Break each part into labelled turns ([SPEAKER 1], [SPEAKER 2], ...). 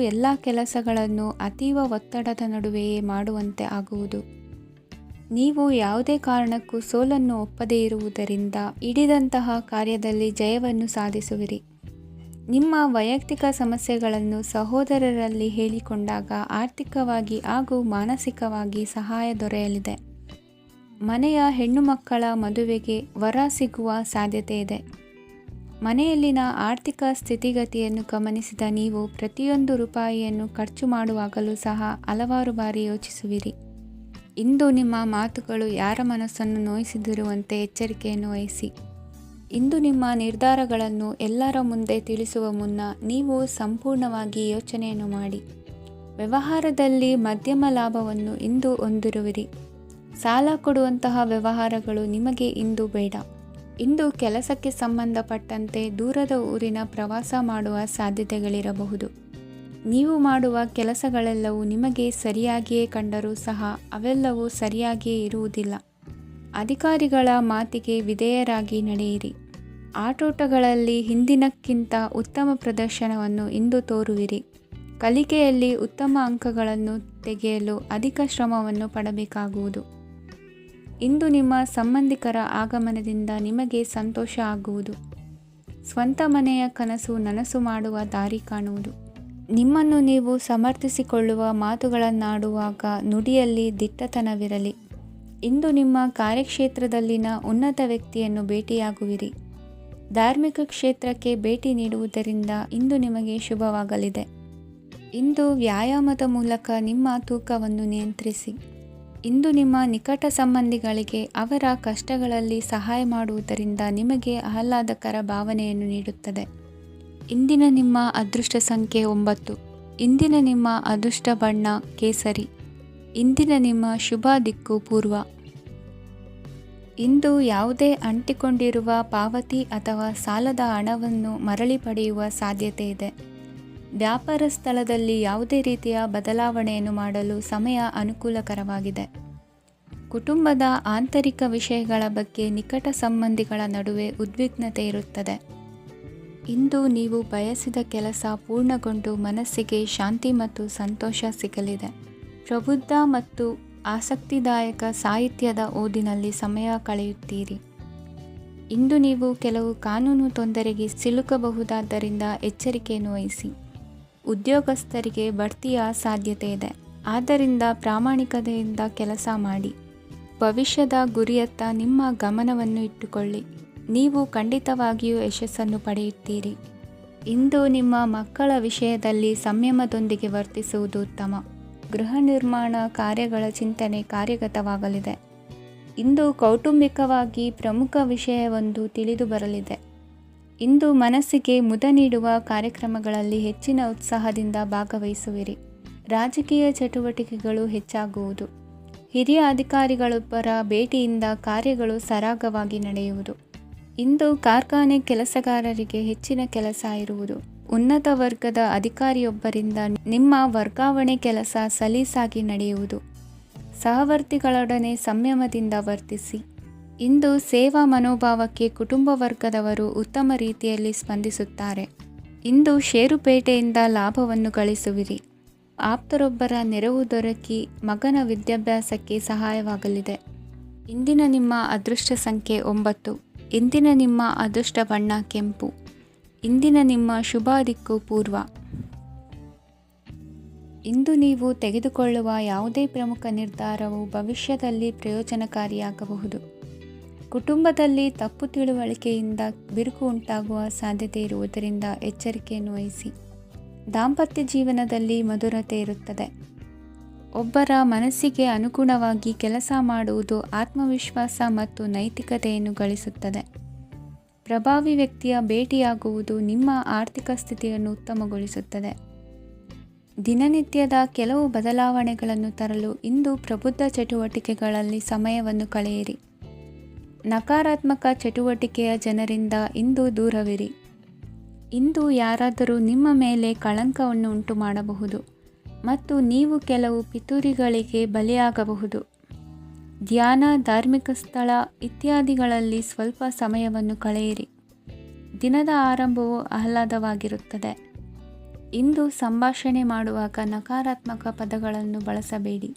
[SPEAKER 1] ಎಲ್ಲ ಕೆಲಸಗಳನ್ನು ಅತೀವ ಒತ್ತಡದ ನಡುವೆಯೇ ಮಾಡುವಂತೆ ಆಗುವುದು. ನೀವು ಯಾವುದೇ ಕಾರಣಕ್ಕೂ ಸೋಲನ್ನು ಒಪ್ಪದೇ ಇರುವುದರಿಂದ ಹಿಡಿದಂತಹ ಕಾರ್ಯದಲ್ಲಿ ಜಯವನ್ನು ಸಾಧಿಸುವಿರಿ. ನಿಮ್ಮ ವೈಯಕ್ತಿಕ ಸಮಸ್ಯೆಗಳನ್ನು ಸಹೋದರರಲ್ಲಿ ಹೇಳಿಕೊಂಡಾಗ ಆರ್ಥಿಕವಾಗಿ ಹಾಗೂ ಮಾನಸಿಕವಾಗಿ ಸಹಾಯ ದೊರೆಯಲಿದೆ. ಮನೆಯ ಹೆಣ್ಣು ಮಕ್ಕಳ ಮದುವೆಗೆ ವರ ಸಿಗುವ ಸಾಧ್ಯತೆ ಇದೆ. ಮನೆಯಲ್ಲಿನ ಆರ್ಥಿಕ ಸ್ಥಿತಿಗತಿಯನ್ನು ಗಮನಿಸಿದ ನೀವು ಪ್ರತಿಯೊಂದು ರೂಪಾಯಿಯನ್ನು ಖರ್ಚು ಮಾಡುವಾಗಲೂ ಸಹ ಹಲವಾರು ಬಾರಿ ಯೋಚಿಸುವಿರಿ. ಇಂದು ನಿಮ್ಮ ಮಾತುಗಳು ಯಾರ ಮನಸ್ಸನ್ನು ನೋಯಿಸಿದಿರುವಂತೆ ಎಚ್ಚರಿಕೆಯನ್ನು ವಹಿಸಿ. ಇಂದು ನಿಮ್ಮ ನಿರ್ಧಾರಗಳನ್ನು ಎಲ್ಲರ ಮುಂದೆ ತಿಳಿಸುವ ಮುನ್ನ ನೀವು ಸಂಪೂರ್ಣವಾಗಿ ಯೋಚನೆಯನ್ನು ಮಾಡಿ. ವ್ಯವಹಾರದಲ್ಲಿ ಮಧ್ಯಮ ಲಾಭವನ್ನು ಇಂದು ಹೊಂದಿರುವಿರಿ. ಸಾಲ ಕೊಡುವಂತಹ ವ್ಯವಹಾರಗಳು ನಿಮಗೆ ಇಂದು ಬೇಡ. ಇಂದು ಕೆಲಸಕ್ಕೆ ಸಂಬಂಧಪಟ್ಟಂತೆ ದೂರದ ಊರಿನ ಪ್ರವಾಸ ಮಾಡುವ ಸಾಧ್ಯತೆಗಳಿರಬಹುದು. ನೀವು ಮಾಡುವ ಕೆಲಸಗಳೆಲ್ಲವೂ ನಿಮಗೆ ಸರಿಯಾಗಿಯೇ ಕಂಡರೂ ಸಹ ಅವೆಲ್ಲವೂ ಸರಿಯಾಗಿಯೇ ಇರುವುದಿಲ್ಲ. ಅಧಿಕಾರಿಗಳ ಮಾತಿಗೆ ವಿಧೇಯರಾಗಿ ನಡೆಯಿರಿ. ಆಟೋಟಗಳಲ್ಲಿ ಹಿಂದಿನಕ್ಕಿಂತ ಉತ್ತಮ ಪ್ರದರ್ಶನವನ್ನು ಇಂದು ತೋರುವಿರಿ. ಕಲಿಕೆಯಲ್ಲಿ ಉತ್ತಮ ಅಂಕಗಳನ್ನು ತೆಗೆಯಲು ಅಧಿಕ ಶ್ರಮವನ್ನು ಪಡಬೇಕಾಗುವುದು. ಇಂದು ನಿಮ್ಮ ಸಂಬಂಧಿಕರ ಆಗಮನದಿಂದ ನಿಮಗೆ ಸಂತೋಷ ಆಗುವುದು. ಸ್ವಂತ ಮನೆಯ ಕನಸು ನನಸು ಮಾಡುವ ದಾರಿ ಕಾಣುವುದು. ನಿಮ್ಮನ್ನು ನೀವು ಸಮರ್ಥಿಸಿಕೊಳ್ಳುವ ಮಾತುಗಳನ್ನಾಡುವಾಗ ನುಡಿಯಲ್ಲಿ ದಿಟ್ಟತನವಿರಲಿ. ಇಂದು ನಿಮ್ಮ ಕಾರ್ಯಕ್ಷೇತ್ರದಲ್ಲಿನ ಉನ್ನತ ವ್ಯಕ್ತಿಯನ್ನು ಭೇಟಿಯಾಗುವಿರಿ. ಧಾರ್ಮಿಕ ಕ್ಷೇತ್ರಕ್ಕೆ ಭೇಟಿ ನೀಡುವುದರಿಂದ ಇಂದು ನಿಮಗೆ ಶುಭವಾಗಲಿದೆ. ಇಂದು ವ್ಯಾಯಾಮದ ಮೂಲಕ ನಿಮ್ಮ ತೂಕವನ್ನು ನಿಯಂತ್ರಿಸಿ. ಇಂದು ನಿಮ್ಮ ನಿಕಟ ಸಂಬಂಧಿಗಳಿಗೆ ಅವರ ಕಷ್ಟಗಳಲ್ಲಿ ಸಹಾಯ ಮಾಡುವುದರಿಂದ ನಿಮಗೆ ಆಹ್ಲಾದಕರ ಭಾವನೆಯನ್ನು ನೀಡುತ್ತದೆ. ಇಂದಿನ ನಿಮ್ಮ ಅದೃಷ್ಟ ಸಂಖ್ಯೆ 9. ಇಂದಿನ ನಿಮ್ಮ ಅದೃಷ್ಟ ಬಣ್ಣ ಕೇಸರಿ. ಇಂದಿನ ನಿಮ್ಮ ಶುಭ ದಿಕ್ಕು ಪೂರ್ವ. ಇಂದು ಯಾವುದೇ ಅಂಟಿಕೊಂಡಿರುವ ಪಾವತಿ ಅಥವಾ ಸಾಲದ ಹಣವನ್ನು ಮರಳಿ ಪಡೆಯುವ ಸಾಧ್ಯತೆ ಇದೆ. ವ್ಯಾಪಾರ ಸ್ಥಳದಲ್ಲಿ ಯಾವುದೇ ರೀತಿಯ ಬದಲಾವಣೆಯನ್ನು ಮಾಡಲು ಸಮಯ ಅನುಕೂಲಕರವಾಗಿದೆ. ಕುಟುಂಬದ ಆಂತರಿಕ ವಿಷಯಗಳ ಬಗ್ಗೆ ನಿಕಟ ಸಂಬಂಧಿಗಳ ನಡುವೆ ಉದ್ವಿಗ್ನತೆ ಇರುತ್ತದೆ. ಇಂದು ನೀವು ಬಯಸಿದ ಕೆಲಸ ಪೂರ್ಣಗೊಂಡು ಮನಸ್ಸಿಗೆ ಶಾಂತಿ ಮತ್ತು ಸಂತೋಷ ಸಿಗಲಿದೆ. ಪ್ರಬುದ್ಧ ಮತ್ತು ಆಸಕ್ತಿದಾಯಕ ಸಾಹಿತ್ಯದ ಓದಿನಲ್ಲಿ ಸಮಯ ಕಳೆಯುತ್ತೀರಿ. ಇಂದು ನೀವು ಕೆಲವು ಕಾನೂನು ತೊಂದರೆಗೆ ಸಿಲುಕಬಹುದಾದ್ದರಿಂದ ಎಚ್ಚರಿಕೆಯನ್ನು ವಹಿಸಿ. ಉದ್ಯೋಗಸ್ಥರಿಗೆ ಬಡ್ತಿಯ ಸಾಧ್ಯತೆ ಇದೆ. ಆದ್ದರಿಂದ ಪ್ರಾಮಾಣಿಕತೆಯಿಂದ ಕೆಲಸ ಮಾಡಿ. ಭವಿಷ್ಯದ ಗುರಿಯತ್ತ ನಿಮ್ಮ ಗಮನವನ್ನು ಇಟ್ಟುಕೊಳ್ಳಿ. ನೀವು ಖಂಡಿತವಾಗಿಯೂ ಯಶಸ್ಸನ್ನು ಪಡೆಯುತ್ತೀರಿ. ಇಂದು ನಿಮ್ಮ ಮಕ್ಕಳ ವಿಷಯದಲ್ಲಿ ಸಂಯಮದೊಂದಿಗೆ ವರ್ತಿಸುವುದು ಉತ್ತಮ. ಗೃಹ ನಿರ್ಮಾಣ ಕಾರ್ಯಗಳ ಚಿಂತನೆ ಕಾರ್ಯಗತವಾಗಲಿದೆ. ಇಂದು ಕೌಟುಂಬಿಕವಾಗಿ ಪ್ರಮುಖ ವಿಷಯವೊಂದು ತಿಳಿದು ಬರಲಿದೆ. ಇಂದು ಮನಸ್ಸಿಗೆ ಮುದ ನೀಡುವ ಕಾರ್ಯಕ್ರಮಗಳಲ್ಲಿ ಹೆಚ್ಚಿನ ಉತ್ಸಾಹದಿಂದ ಭಾಗವಹಿಸುವಿರಿ. ರಾಜಕೀಯ ಚಟುವಟಿಕೆಗಳು ಹೆಚ್ಚಾಗುವುದು. ಹಿರಿಯ ಅಧಿಕಾರಿಗಳೊಬ್ಬರ ಭೇಟಿಯಿಂದ ಕಾರ್ಯಗಳು ಸರಾಗವಾಗಿ ನಡೆಯುವುದು. ಇಂದು ಕಾರ್ಖಾನೆ ಕೆಲಸಗಾರರಿಗೆ ಹೆಚ್ಚಿನ ಕೆಲಸ ಇರುವುದು. ಉನ್ನತ ವರ್ಗದ ಅಧಿಕಾರಿಯೊಬ್ಬರಿಂದ ನಿಮ್ಮ ವರ್ಗಾವಣೆ ಕೆಲಸ ಸಲೀಸಾಗಿ ನಡೆಯುವುದು. ಸಹವರ್ತಿಗಳೊಡನೆ ಸಂಯಮದಿಂದ ವರ್ತಿಸಿ. ಇಂದು ಸೇವಾ ಮನೋಭಾವಕ್ಕೆ ಕುಟುಂಬ ವರ್ಗದವರು ಉತ್ತಮ ರೀತಿಯಲ್ಲಿ ಸ್ಪಂದಿಸುತ್ತಾರೆ. ಇಂದು ಷೇರುಪೇಟೆಯಿಂದ ಲಾಭವನ್ನು ಗಳಿಸುವಿರಿ. ಆಪ್ತರೊಬ್ಬರ ನೆರವು ದೊರಕಿ ಮಗನ ವಿದ್ಯಾಭ್ಯಾಸಕ್ಕೆ ಸಹಾಯವಾಗಲಿದೆ. ಇಂದಿನ ನಿಮ್ಮ ಅದೃಷ್ಟ ಸಂಖ್ಯೆ 9. ಇಂದಿನ ನಿಮ್ಮ ಅದೃಷ್ಟ ಬಣ್ಣ ಕೆಂಪು. ಇಂದಿನ ನಿಮ್ಮ ಶುಭ ದಿಕ್ಕು ಪೂರ್ವ. ಇಂದು ನೀವು ತೆಗೆದುಕೊಳ್ಳುವ ಯಾವುದೇ ಪ್ರಮುಖ ನಿರ್ಧಾರವು ಭವಿಷ್ಯದಲ್ಲಿ ಪ್ರಯೋಜನಕಾರಿಯಾಗಬಹುದು. ಕುಟುಂಬದಲ್ಲಿ ತಪ್ಪು ತಿಳುವಳಿಕೆಯಿಂದ ಬಿರುಕು ಉಂಟಾಗುವ ಸಾಧ್ಯತೆ ಇರುವುದರಿಂದ ಎಚ್ಚರಿಕೆಯನ್ನು ವಹಿಸಿ. ದಾಂಪತ್ಯ ಜೀವನದಲ್ಲಿ ಮಧುರತೆ ಇರುತ್ತದೆ. ಒಬ್ಬರ ಮನಸ್ಸಿಗೆ ಅನುಗುಣವಾಗಿ ಕೆಲಸ ಮಾಡುವುದು ಆತ್ಮವಿಶ್ವಾಸ ಮತ್ತು ನೈತಿಕತೆಯನ್ನು ಗಳಿಸುತ್ತದೆ. ಪ್ರಭಾವಿ ವ್ಯಕ್ತಿಯ ಭೇಟಿಯಾಗುವುದು ನಿಮ್ಮ ಆರ್ಥಿಕ ಸ್ಥಿತಿಯನ್ನು ಉತ್ತಮಗೊಳಿಸುತ್ತದೆ. ದಿನನಿತ್ಯದ ಕೆಲವು ಬದಲಾವಣೆಗಳನ್ನು ತರಲು ಇಂದು ಪ್ರಬುದ್ಧ ಚಟುವಟಿಕೆಗಳಲ್ಲಿ ಸಮಯವನ್ನು ಕಳೆಯಿರಿ. ನಕಾರಾತ್ಮಕ ಚಟುವಟಿಕೆಯ ಜನರಿಂದ ಇಂದು ದೂರವಿರಿ. ಇಂದು ಯಾರಾದರೂ ನಿಮ್ಮ ಮೇಲೆ ಕಳಂಕವನ್ನು ಉಂಟು ಮಾಡಬಹುದು ಮತ್ತು ನೀವು ಕೆಲವು ಪಿತೂರಿಗಳಿಗೆ ಬಲಿಯಾಗಬಹುದು. ಧ್ಯಾನ, ಧಾರ್ಮಿಕ ಸ್ಥಳ ಇತ್ಯಾದಿಗಳಲ್ಲಿ ಸ್ವಲ್ಪ ಸಮಯವನ್ನು ಕಳೆಯಿರಿ. ದಿನದ ಆರಂಭವು ಆಹ್ಲಾದವಾಗಿರುತ್ತದೆ. ಇಂದು ಸಂಭಾಷಣೆ ಮಾಡುವಾಗ ನಕಾರಾತ್ಮಕ ಪದಗಳನ್ನು ಬಳಸಬೇಡಿ.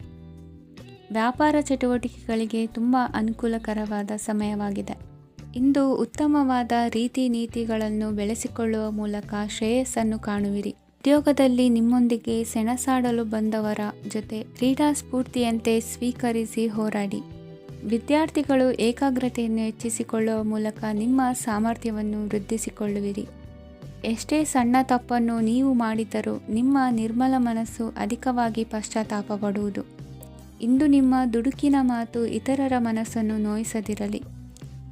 [SPEAKER 1] ವ್ಯಾಪಾರ ಚಟುವಟಿಕೆಗಳಿಗೆ ತುಂಬ ಅನುಕೂಲಕರವಾದ ಸಮಯವಾಗಿದೆ. ಇಂದು ಉತ್ತಮವಾದ ರೀತಿ ನೀತಿಗಳನ್ನು ಬೆಳೆಸಿಕೊಳ್ಳುವ ಮೂಲಕ ಶ್ರೇಯಸ್ಸನ್ನು ಕಾಣುವಿರಿ. ಉದ್ಯೋಗದಲ್ಲಿ ನಿಮ್ಮೊಂದಿಗೆ ಸೆಣಸಾಡಲು ಬಂದವರ ಜೊತೆ ಕ್ರೀಡಾ ಸ್ಫೂರ್ತಿಯಂತೆ ಸ್ವೀಕರಿಸಿ ಹೋರಾಡಿ. ವಿದ್ಯಾರ್ಥಿಗಳು ಏಕಾಗ್ರತೆಯನ್ನು ಹೆಚ್ಚಿಸಿಕೊಳ್ಳುವ ಮೂಲಕ ನಿಮ್ಮ ಸಾಮರ್ಥ್ಯವನ್ನು ವೃದ್ಧಿಸಿಕೊಳ್ಳುವಿರಿ. ಎಷ್ಟೇ ಸಣ್ಣ ತಪ್ಪನ್ನು ನೀವು ಮಾಡಿದರೂ ನಿಮ್ಮ ನಿರ್ಮಲ ಮನಸ್ಸು ಅಧಿಕವಾಗಿ ಪಶ್ಚಾತ್ತಾಪ ಪಡುವುದು. ಇಂದು ನಿಮ್ಮ ದುಡುಕಿನ ಮಾತು ಇತರರ ಮನಸ್ಸನ್ನು ನೋಯಿಸದಿರಲಿ.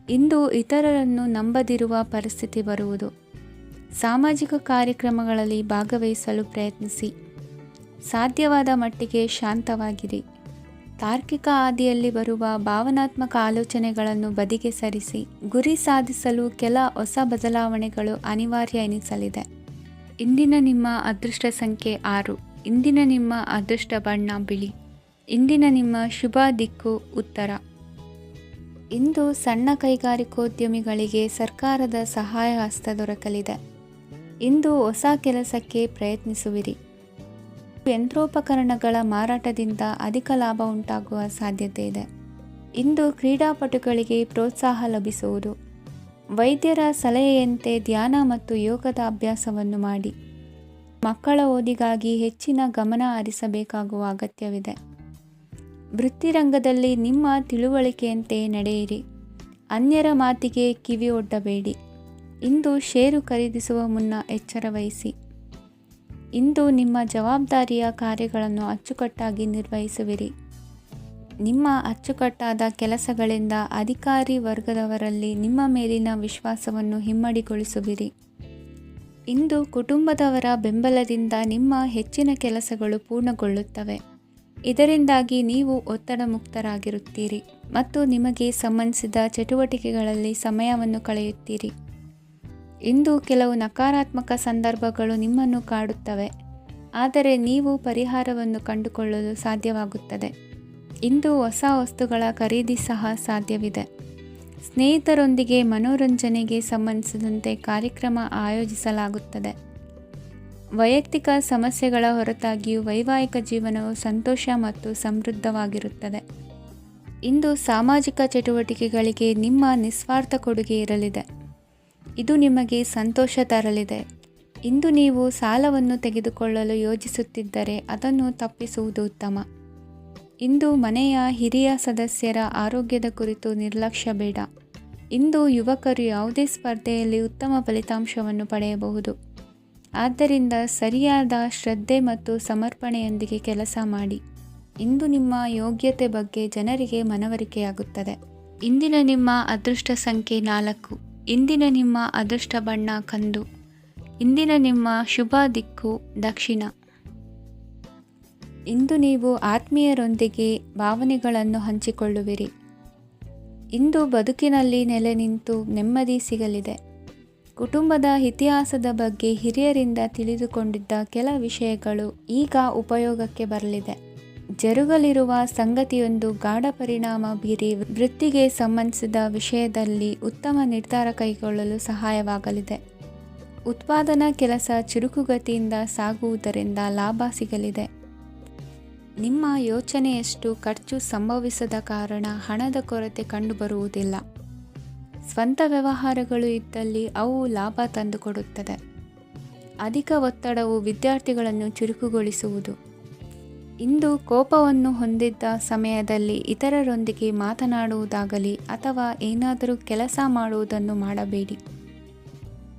[SPEAKER 1] ಇಂದು ಇತರರನ್ನು ನಂಬದಿರುವ ಪರಿಸ್ಥಿತಿ ಬರುವುದು. ಸಾಮಾಜಿಕ ಕಾರ್ಯಕ್ರಮಗಳಲ್ಲಿ ಭಾಗವಹಿಸಲು ಪ್ರಯತ್ನಿಸಿ. ಸಾಧ್ಯವಾದ ಮಟ್ಟಿಗೆ ಶಾಂತವಾಗಿರಿ. ತಾರ್ಕಿಕ ಹಾದಿಯಲ್ಲಿ ಬರುವ ಭಾವನಾತ್ಮಕ ಆಲೋಚನೆಗಳನ್ನು ಬದಿಗೆ ಸರಿಸಿ. ಗುರಿ ಸಾಧಿಸಲು ಕೆಲ ಹೊಸ ಬದಲಾವಣೆಗಳು ಅನಿವಾರ್ಯ ಎನಿಸಲಿದೆ. ಇಂದಿನ ನಿಮ್ಮ ಅದೃಷ್ಟ ಸಂಖ್ಯೆ 6. ಇಂದಿನ ನಿಮ್ಮ ಅದೃಷ್ಟ ಬಣ್ಣ ಬಿಳಿ. ಇಂದಿನ ನಿಮ್ಮ ಶುಭ ದಿಕ್ಕು ಉತ್ತರ. ಇಂದು ಸಣ್ಣ ಕೈಗಾರಿಕೋದ್ಯಮಿಗಳಿಗೆ ಸರ್ಕಾರದ ಸಹಾಯ ಹಸ್ತ ದೊರಕಲಿದೆ. ಇಂದು ಹೊಸ ಕೆಲಸಕ್ಕೆ ಪ್ರಯತ್ನಿಸುವಿರಿ. ಯಂತ್ರೋಪಕರಣಗಳ ಮಾರಾಟದಿಂದ ಅಧಿಕ ಲಾಭ ಉಂಟಾಗುವ ಸಾಧ್ಯತೆ ಇದೆ. ಇಂದು ಕ್ರೀಡಾಪಟುಗಳಿಗೆ ಪ್ರೋತ್ಸಾಹ ಲಭಿಸುವುದು. ವೈದ್ಯರ ಸಲಹೆಯಂತೆ ಧ್ಯಾನ ಮತ್ತು ಯೋಗದ ಅಭ್ಯಾಸವನ್ನು ಮಾಡಿ. ಮಕ್ಕಳ ಓದಿಗಾಗಿ ಹೆಚ್ಚಿನ ಗಮನ ಹರಿಸಬೇಕಾಗುವ ಅಗತ್ಯವಿದೆ. ವೃತ್ತಿರಂಗದಲ್ಲಿ ನಿಮ್ಮ ತಿಳುವಳಿಕೆಯಂತೆ ನಡೆಯಿರಿ. ಅನ್ಯರ ಮಾತಿಗೆ ಕಿವಿ ಒಡ್ಡಬೇಡಿ. ಇಂದು ಷೇರು ಖರೀದಿಸುವ ಮುನ್ನ ಎಚ್ಚರ ವಹಿಸಿ. ಇಂದು ನಿಮ್ಮ ಜವಾಬ್ದಾರಿಯ ಕಾರ್ಯಗಳನ್ನು ಅಚ್ಚುಕಟ್ಟಾಗಿ ನಿರ್ವಹಿಸುವಿರಿ. ನಿಮ್ಮ ಅಚ್ಚುಕಟ್ಟಾದ ಕೆಲಸಗಳಿಂದ ಅಧಿಕಾರಿ ವರ್ಗದವರಲ್ಲಿ ನಿಮ್ಮ ಮೇಲಿನ ವಿಶ್ವಾಸವನ್ನು ಇಮ್ಮಡಿಗೊಳಿಸುವಿರಿ. ಇಂದು ಕುಟುಂಬದವರ ಬೆಂಬಲದಿಂದ ನಿಮ್ಮ ಹೆಚ್ಚಿನ ಕೆಲಸಗಳು ಪೂರ್ಣಗೊಳ್ಳುತ್ತವೆ. ಇದರಿಂದಾಗಿ ನೀವು ಒತ್ತಡ ಮುಕ್ತರಾಗಿರುತ್ತೀರಿ ಮತ್ತು ನಿಮಗೆ ಸಂಬಂಧಿಸಿದ ಚಟುವಟಿಕೆಗಳಲ್ಲಿ ಸಮಯವನ್ನು ಕಳೆಯುತ್ತೀರಿ. ಇಂದು ಕೆಲವು ನಕಾರಾತ್ಮಕ ಸಂದರ್ಭಗಳು ನಿಮ್ಮನ್ನು ಕಾಡುತ್ತವೆ, ಆದರೆ ನೀವು ಪರಿಹಾರವನ್ನು ಕಂಡುಕೊಳ್ಳಲು ಸಾಧ್ಯವಾಗುತ್ತದೆ. ಇಂದು ಹೊಸ ವಸ್ತುಗಳ ಖರೀದಿ ಸಹ ಸಾಧ್ಯವಿದೆ. ಸ್ನೇಹಿತರೊಂದಿಗೆ ಮನೋರಂಜನೆಗೆ ಸಂಬಂಧಿಸಿದಂತೆ ಕಾರ್ಯಕ್ರಮ ಆಯೋಜಿಸಲಾಗುತ್ತದೆ. ವೈಯಕ್ತಿಕ ಸಮಸ್ಯೆಗಳ ಹೊರತಾಗಿಯೂ ವೈವಾಹಿಕ ಜೀವನವು ಸಂತೋಷ ಮತ್ತು ಸಮೃದ್ಧವಾಗಿರುತ್ತದೆ. ಇಂದು ಸಾಮಾಜಿಕ ಚಟುವಟಿಕೆಗಳಿಗೆ ನಿಮ್ಮ ನಿಸ್ವಾರ್ಥ ಕೊಡುಗೆ ಇರಲಿದೆ. ಇದು ನಿಮಗೆ ಸಂತೋಷ ತರಲಿದೆ. ಇಂದು ನೀವು ಸಾಲವನ್ನು ತೆಗೆದುಕೊಳ್ಳಲು ಯೋಜಿಸುತ್ತಿದ್ದರೆ ಅದನ್ನು ತಪ್ಪಿಸುವುದು ಉತ್ತಮ. ಇಂದು ಮನೆಯ ಹಿರಿಯ ಸದಸ್ಯರ ಆರೋಗ್ಯದ ಕುರಿತು ನಿರ್ಲಕ್ಷ್ಯ ಬೇಡ. ಇಂದು ಯುವಕರು ಯಾವುದೇ ಸ್ಪರ್ಧೆಯಲ್ಲಿ ಉತ್ತಮ ಫಲಿತಾಂಶವನ್ನು ಪಡೆಯಬಹುದು. ಆದ್ದರಿಂದ ಸರಿಯಾದ ಶ್ರದ್ಧೆ ಮತ್ತು ಸಮರ್ಪಣೆಯೊಂದಿಗೆ ಕೆಲಸ ಮಾಡಿ. ಇಂದು ನಿಮ್ಮ ಯೋಗ್ಯತೆ ಬಗ್ಗೆ ಜನರಿಗೆ ಮನವರಿಕೆಯಾಗುತ್ತದೆ. ಇಂದಿನ ನಿಮ್ಮ ಅದೃಷ್ಟ ಸಂಖ್ಯೆ 4. ಇಂದಿನ ನಿಮ್ಮ ಅದೃಷ್ಟ ಬಣ್ಣ ಕಂದು. ಇಂದಿನ ನಿಮ್ಮ ಶುಭ ದಿಕ್ಕು ದಕ್ಷಿಣ. ಇಂದು ನೀವು ಆತ್ಮೀಯರೊಂದಿಗೆ ಭಾವನೆಗಳನ್ನು ಹಂಚಿಕೊಳ್ಳುವಿರಿ. ಇಂದು ಬದುಕಿನಲ್ಲಿ ನೆಲೆ ನಿಂತು ನೆಮ್ಮದಿ ಸಿಗಲಿದೆ. ಕುಟುಂಬದ ಇತಿಹಾಸದ ಬಗ್ಗೆ ಹಿರಿಯರಿಂದ ತಿಳಿದುಕೊಂಡಿದ್ದ ಕೆಲ ವಿಷಯಗಳು ಈಗ ಉಪಯೋಗಕ್ಕೆ ಬರಲಿದೆ. ಜರುಗಲಿರುವ ಸಂಗತಿಯೊಂದು ಗಾಢ ಪರಿಣಾಮ ಬೀರಿ ವೃತ್ತಿಗೆ ಸಂಬಂಧಿಸಿದ ವಿಷಯದಲ್ಲಿ ಉತ್ತಮ ನಿರ್ಧಾರ ಕೈಗೊಳ್ಳಲು ಸಹಾಯವಾಗಲಿದೆ. ಉತ್ಪಾದನಾ ಕೆಲಸ ಚುರುಕುಗತಿಯಿಂದ ಸಾಗುವುದರಿಂದ ಲಾಭ ಸಿಗಲಿದೆ. ನಿಮ್ಮ ಯೋಚನೆಯಷ್ಟು ಖರ್ಚು ಸಂಭವಿಸದ ಕಾರಣ ಹಣದ ಕೊರತೆ ಕಂಡುಬರುವುದಿಲ್ಲ. ಸ್ವಂತ ವ್ಯವಹಾರಗಳು ಇದ್ದಲ್ಲಿ ಅವು ಲಾಭ ತಂದುಕೊಡುತ್ತದೆ. ಅಧಿಕ ಒತ್ತಡವು ವಿದ್ಯಾರ್ಥಿಗಳನ್ನು ಚುರುಕುಗೊಳಿಸುವುದು. ಇಂದು ಕೋಪವನ್ನು ಹೊಂದಿದ್ದ ಸಮಯದಲ್ಲಿ ಇತರರೊಂದಿಗೆ ಮಾತನಾಡುವುದಾಗಲಿ ಅಥವಾ ಏನಾದರೂ ಕೆಲಸ ಮಾಡುವುದನ್ನು ಮಾಡಬೇಡಿ.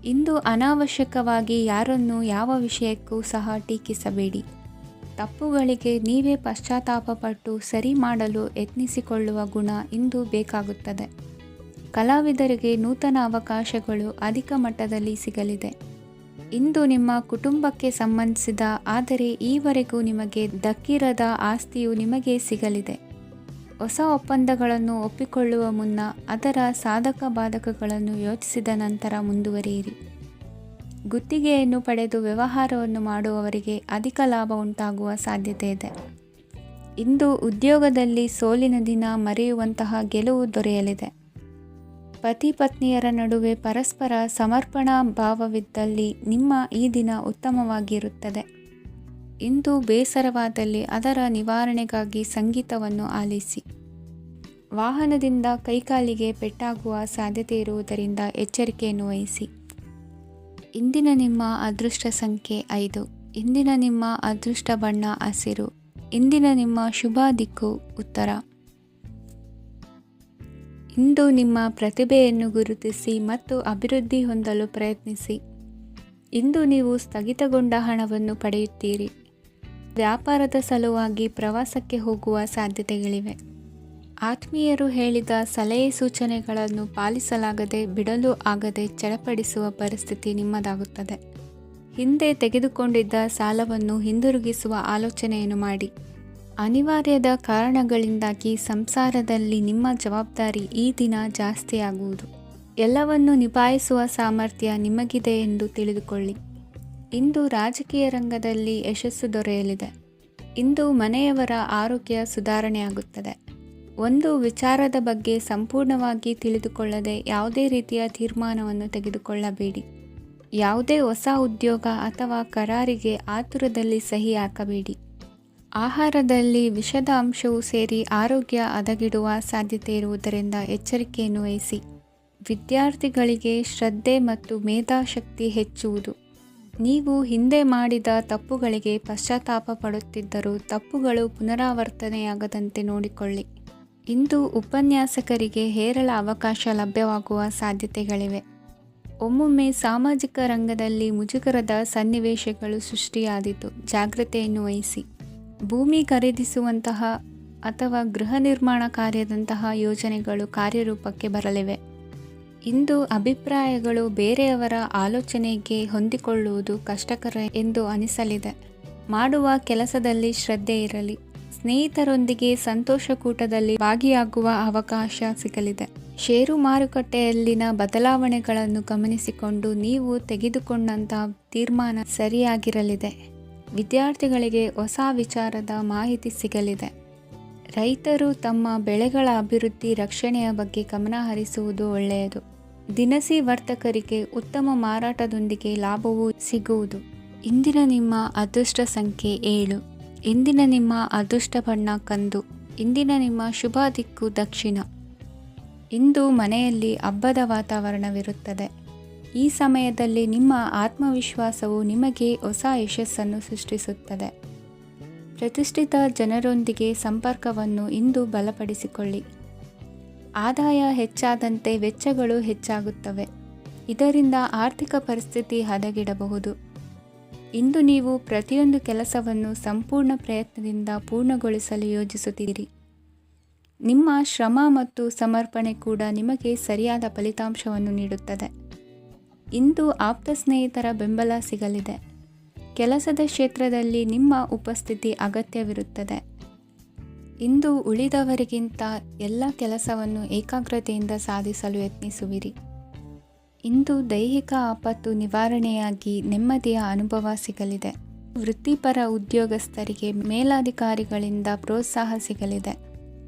[SPEAKER 1] ಇಂದು ಅನಾವಶ್ಯಕವಾಗಿ ಯಾರನ್ನೂ ಯಾವ ವಿಷಯಕ್ಕೂ ಸಹ ಟೀಕಿಸಬೇಡಿ. ತಪ್ಪುಗಳಿಗೆ ನೀವೇ ಪಶ್ಚಾತ್ತಾಪಪಟ್ಟು ಸರಿ ಮಾಡಲು ಯತ್ನಿಸಿಕೊಳ್ಳುವ ಗುಣ ಇಂದು ಬೇಕಾಗುತ್ತದೆ. ಕಲಾವಿದರಿಗೆ ನೂತನ ಅವಕಾಶಗಳು ಅಧಿಕ ಮಟ್ಟದಲ್ಲಿ ಸಿಗಲಿದೆ. ಇಂದು ನಿಮ್ಮ ಕುಟುಂಬಕ್ಕೆ ಸಂಬಂಧಿಸಿದ ಆದರೆ ಈವರೆಗೂ ನಿಮಗೆ ದಕ್ಕಿರದ ಆಸ್ತಿಯು ನಿಮಗೆ ಸಿಗಲಿದೆ. ಹೊಸ ಒಪ್ಪಂದಗಳನ್ನು ಒಪ್ಪಿಕೊಳ್ಳುವ ಮುನ್ನ ಅದರ ಸಾಧಕ ಬಾಧಕಗಳನ್ನು ಯೋಚಿಸಿದ ನಂತರ ಮುಂದುವರಿಯಿರಿ. ಗುತ್ತಿಗೆಯನ್ನು ಪಡೆದು ವ್ಯವಹಾರವನ್ನು ಮಾಡುವವರಿಗೆ ಅಧಿಕ ಲಾಭ ಉಂಟಾಗುವ ಸಾಧ್ಯತೆ ಇದೆ. ಇಂದು ಉದ್ಯೋಗದಲ್ಲಿ ಸೋಲಿನ ದಿನ ಮರೆಯುವಂತಹ ಗೆಲುವು ದೊರೆಯಲಿದೆ. ಪತಿ ಪತ್ನಿಯರ ನಡುವೆ ಪರಸ್ಪರ ಸಮರ್ಪಣಾ ಭಾವವಿದ್ದಲ್ಲಿ ನಿಮ್ಮ ಈ ದಿನ ಉತ್ತಮವಾಗಿರುತ್ತದೆ. ಇಂದು ಬೇಸರವಾದಲ್ಲಿ ಅದರ ನಿವಾರಣೆಗಾಗಿ ಸಂಗೀತವನ್ನು ಆಲಿಸಿ. ವಾಹನದಿಂದ ಕೈಕಾಲಿಗೆ ಪೆಟ್ಟಾಗುವ ಸಾಧ್ಯತೆ ಇರುವುದರಿಂದ ಎಚ್ಚರಿಕೆಯನ್ನು ವಹಿಸಿ. ಇಂದಿನ ನಿಮ್ಮ ಅದೃಷ್ಟ ಸಂಖ್ಯೆ 5. ಇಂದಿನ ನಿಮ್ಮ ಅದೃಷ್ಟ ಬಣ್ಣ ಹಸಿರು. ಇಂದಿನ ನಿಮ್ಮ ಶುಭ ದಿಕ್ಕು ಉತ್ತರ. ಇಂದು ನಿಮ್ಮ ಪ್ರತಿಭೆಯನ್ನು ಗುರುತಿಸಿ ಮತ್ತು ಅಭಿವೃದ್ಧಿ ಹೊಂದಲು ಪ್ರಯತ್ನಿಸಿ. ಇಂದು ನೀವು ಸ್ಥಗಿತಗೊಂಡ ಹಣವನ್ನು ಪಡೆಯುತ್ತೀರಿ. ವ್ಯಾಪಾರದ ಸಲುವಾಗಿ ಪ್ರವಾಸಕ್ಕೆ ಹೋಗುವ ಸಾಧ್ಯತೆಗಳಿವೆ. ಆತ್ಮೀಯರು ಹೇಳಿದ ಸಲಹೆ ಸೂಚನೆಗಳನ್ನು ಪಾಲಿಸಲಾಗದೆ ಬಿಡಲು ಆಗದೆ ಚಡಪಡಿಸುವ ಪರಿಸ್ಥಿತಿ ನಿಮ್ಮದಾಗುತ್ತದೆ. ಹಿಂದೆ ತೆಗೆದುಕೊಂಡಿದ್ದ ಸಾಲವನ್ನು ಹಿಂದಿರುಗಿಸುವ ಆಲೋಚನೆಯನ್ನು ಮಾಡಿ. ಅನಿವಾರ್ಯದ ಕಾರಣಗಳಿಂದಾಗಿ ಸಂಸಾರದಲ್ಲಿ ನಿಮ್ಮ ಜವಾಬ್ದಾರಿ ಈ ದಿನ ಜಾಸ್ತಿಯಾಗುವುದು. ಎಲ್ಲವನ್ನು ನಿಭಾಯಿಸುವ ಸಾಮರ್ಥ್ಯ ನಿಮಗಿದೆ ಎಂದು ತಿಳಿದುಕೊಳ್ಳಿ. ಇಂದು ರಾಜಕೀಯ ರಂಗದಲ್ಲಿ ಯಶಸ್ಸು ದೊರೆಯಲಿದೆ. ಇಂದು ಮನೆಯವರ ಆರೋಗ್ಯ ಸುಧಾರಣೆಯಾಗುತ್ತದೆ. ಒಂದು ವಿಚಾರದ ಬಗ್ಗೆ ಸಂಪೂರ್ಣವಾಗಿ ತಿಳಿದುಕೊಳ್ಳದೆ ಯಾವುದೇ ರೀತಿಯ ತೀರ್ಮಾನವನ್ನು ತೆಗೆದುಕೊಳ್ಳಬೇಡಿ. ಯಾವುದೇ ಹೊಸ ಉದ್ಯೋಗ ಅಥವಾ ಕರಾರಿಗೆ ಆತುರದಲ್ಲಿ ಸಹಿ ಹಾಕಬೇಡಿ. ಆಹಾರದಲ್ಲಿ ವಿಷದ ಅಂಶವು ಸೇರಿ ಆರೋಗ್ಯ ಹದಗೆಡುವ ಸಾಧ್ಯತೆ ಇರುವುದರಿಂದ ಎಚ್ಚರಿಕೆಯನ್ನು ವಹಿಸಿ. ವಿದ್ಯಾರ್ಥಿಗಳಿಗೆ ಶ್ರದ್ಧೆ ಮತ್ತು ಮೇಧಾಶಕ್ತಿ ಹೆಚ್ಚುವುದು. ನೀವು ಹಿಂದೆ ಮಾಡಿದ ತಪ್ಪುಗಳಿಗೆ ಪಶ್ಚಾತ್ತಾಪ ಪಡುತ್ತಿದ್ದರೂ ತಪ್ಪುಗಳು ಪುನರಾವರ್ತನೆಯಾಗದಂತೆ ನೋಡಿಕೊಳ್ಳಿ. ಇಂದು ಉಪನ್ಯಾಸಕರಿಗೆ ಹೇರಳ ಅವಕಾಶ ಲಭ್ಯವಾಗುವ ಸಾಧ್ಯತೆಗಳಿವೆ. ಒಮ್ಮೊಮ್ಮೆ ಸಾಮಾಜಿಕ ರಂಗದಲ್ಲಿ ಮುಜುಗರದ ಸನ್ನಿವೇಶಗಳು ಸೃಷ್ಟಿಯಾದೀತು. ಜಾಗ್ರತೆಯನ್ನು ವಹಿಸಿ. ಭೂಮಿ ಖರೀದಿಸುವಂತಹ ಅಥವಾ ಗೃಹ ನಿರ್ಮಾಣ ಕಾರ್ಯದಂತಹ ಯೋಜನೆಗಳು ಕಾರ್ಯರೂಪಕ್ಕೆ ಬರಲಿವೆ. ಇಂದು ಅಭಿಪ್ರಾಯಗಳು ಬೇರೆಯವರ ಆಲೋಚನೆಗೆ ಹೊಂದಿಕೊಳ್ಳುವುದು ಕಷ್ಟಕರ ಎಂದು ಅನಿಸಲಿದೆ. ಮಾಡುವ ಕೆಲಸದಲ್ಲಿ ಶ್ರದ್ಧೆ ಇರಲಿ. ಸ್ನೇಹಿತರೊಂದಿಗೆ ಸಂತೋಷಕೂಟದಲ್ಲಿ ಭಾಗಿಯಾಗುವ ಅವಕಾಶ ಸಿಗಲಿದೆ. ಷೇರು ಮಾರುಕಟ್ಟೆಯಲ್ಲಿನ ಬದಲಾವಣೆಗಳನ್ನು ಗಮನಿಸಿಕೊಂಡು ನೀವು ತೆಗೆದುಕೊಂಡಂತಹ ತೀರ್ಮಾನ ಸರಿಯಾಗಿರಲಿದೆ. ವಿದ್ಯಾರ್ಥಿಗಳಿಗೆ ಹೊಸ ವಿಚಾರದ ಮಾಹಿತಿ ಸಿಗಲಿದೆ. ರೈತರು ತಮ್ಮ ಬೆಳೆಗಳ ಅಭಿವೃದ್ಧಿ ರಕ್ಷಣೆಯ ಬಗ್ಗೆ ಗಮನ ಹರಿಸುವುದು ಒಳ್ಳೆಯದು. ದಿನಸಿ ವರ್ತಕರಿಗೆ ಉತ್ತಮ ಮಾರಾಟದೊಂದಿಗೆ ಲಾಭವೂ ಸಿಗುವುದು. ಇಂದಿನ ನಿಮ್ಮ ಅದೃಷ್ಟ ಸಂಖ್ಯೆ 7. ಇಂದಿನ ನಿಮ್ಮ ಅದೃಷ್ಟ ಬಣ್ಣ ಕಂದು. ಇಂದಿನ ನಿಮ್ಮ ಶುಭ ದಿಕ್ಕು ದಕ್ಷಿಣ. ಇಂದು ಮನೆಯಲ್ಲಿ ಹಬ್ಬದ ವಾತಾವರಣವಿರುತ್ತದೆ. ಈ ಸಮಯದಲ್ಲಿ ನಿಮ್ಮ ಆತ್ಮವಿಶ್ವಾಸವು ನಿಮಗೆ ಹೊಸ ಯಶಸ್ಸನ್ನು ಸೃಷ್ಟಿಸುತ್ತದೆ. ಪ್ರತಿಷ್ಠಿತ ಜನರೊಂದಿಗೆ ಸಂಪರ್ಕವನ್ನು ಇಂದು ಬಲಪಡಿಸಿಕೊಳ್ಳಿ. ಆದಾಯ ಹೆಚ್ಚಾದಂತೆ ವೆಚ್ಚಗಳು ಹೆಚ್ಚಾಗುತ್ತವೆ. ಇದರಿಂದ ಆರ್ಥಿಕ ಪರಿಸ್ಥಿತಿ ಹದಗೆಡಬಹುದು. ಇಂದು ನೀವು ಪ್ರತಿಯೊಂದು ಕೆಲಸವನ್ನು ಸಂಪೂರ್ಣ ಪ್ರಯತ್ನದಿಂದ ಪೂರ್ಣಗೊಳಿಸಲು ಯೋಜಿಸುತ್ತೀರಿ. ನಿಮ್ಮ ಶ್ರಮ ಮತ್ತು ಸಮರ್ಪಣೆ ಕೂಡ ನಿಮಗೆ ಸರಿಯಾದ ಫಲಿತಾಂಶವನ್ನು ನೀಡುತ್ತದೆ. ಇಂದು ಆಪ್ತ ಸ್ನೇಹಿತರ ಬೆಂಬಲ ಸಿಗಲಿದೆ. ಕೆಲಸದ ಕ್ಷೇತ್ರದಲ್ಲಿ ನಿಮ್ಮ ಉಪಸ್ಥಿತಿ ಅಗತ್ಯವಿರುತ್ತದೆ. ಇಂದು ಉಳಿದವರಿಗಿಂತ ಎಲ್ಲ ಕೆಲಸವನ್ನು ಏಕಾಗ್ರತೆಯಿಂದ ಸಾಧಿಸಲು ಯತ್ನಿಸುವಿರಿ. ಇಂದು ದೈಹಿಕ ಆಪತ್ತು ನಿವಾರಣೆಯಾಗಿ ನೆಮ್ಮದಿಯ ಅನುಭವ ಸಿಗಲಿದೆ. ವೃತ್ತಿಪರ ಉದ್ಯೋಗಸ್ಥರಿಗೆ ಮೇಲಾಧಿಕಾರಿಗಳಿಂದ ಪ್ರೋತ್ಸಾಹ ಸಿಗಲಿದೆ.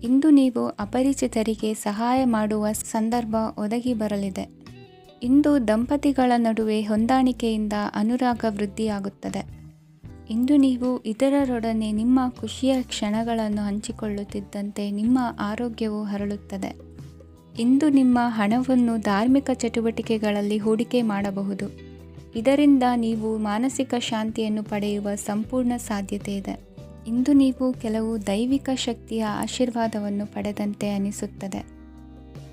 [SPEAKER 1] ಇಂದು ನೀವು ಅಪರಿಚಿತರಿಗೆ ಸಹಾಯ ಮಾಡುವ ಸಂದರ್ಭ ಒದಗಿ ಬರಲಿದೆ. ಇಂದು ದಂಪತಿಗಳ ನಡುವೆ ಹೊಂದಾಣಿಕೆಯಿಂದ ಅನುರಾಗ ವೃದ್ಧಿಯಾಗುತ್ತದೆ. ಇಂದು ನೀವು ಇತರರೊಡನೆ ನಿಮ್ಮ ಖುಷಿಯ ಕ್ಷಣಗಳನ್ನು ಹಂಚಿಕೊಳ್ಳುತ್ತಿದ್ದಂತೆ ನಿಮ್ಮ ಆರೋಗ್ಯವು ಹರಳುತ್ತದೆ. ಇಂದು ನಿಮ್ಮ ಹಣವನ್ನು ಧಾರ್ಮಿಕ ಚಟುವಟಿಕೆಗಳಲ್ಲಿ ಹೂಡಿಕೆ ಮಾಡಬಹುದು. ಇದರಿಂದ ನೀವು ಮಾನಸಿಕ ಶಾಂತಿಯನ್ನು ಪಡೆಯುವ ಸಂಪೂರ್ಣ ಸಾಧ್ಯತೆ ಇದೆ. ಇಂದು ನೀವು ಕೆಲವು ದೈವಿಕ ಶಕ್ತಿಯ ಆಶೀರ್ವಾದವನ್ನು ಪಡೆದಂತೆ ಅನಿಸುತ್ತದೆ.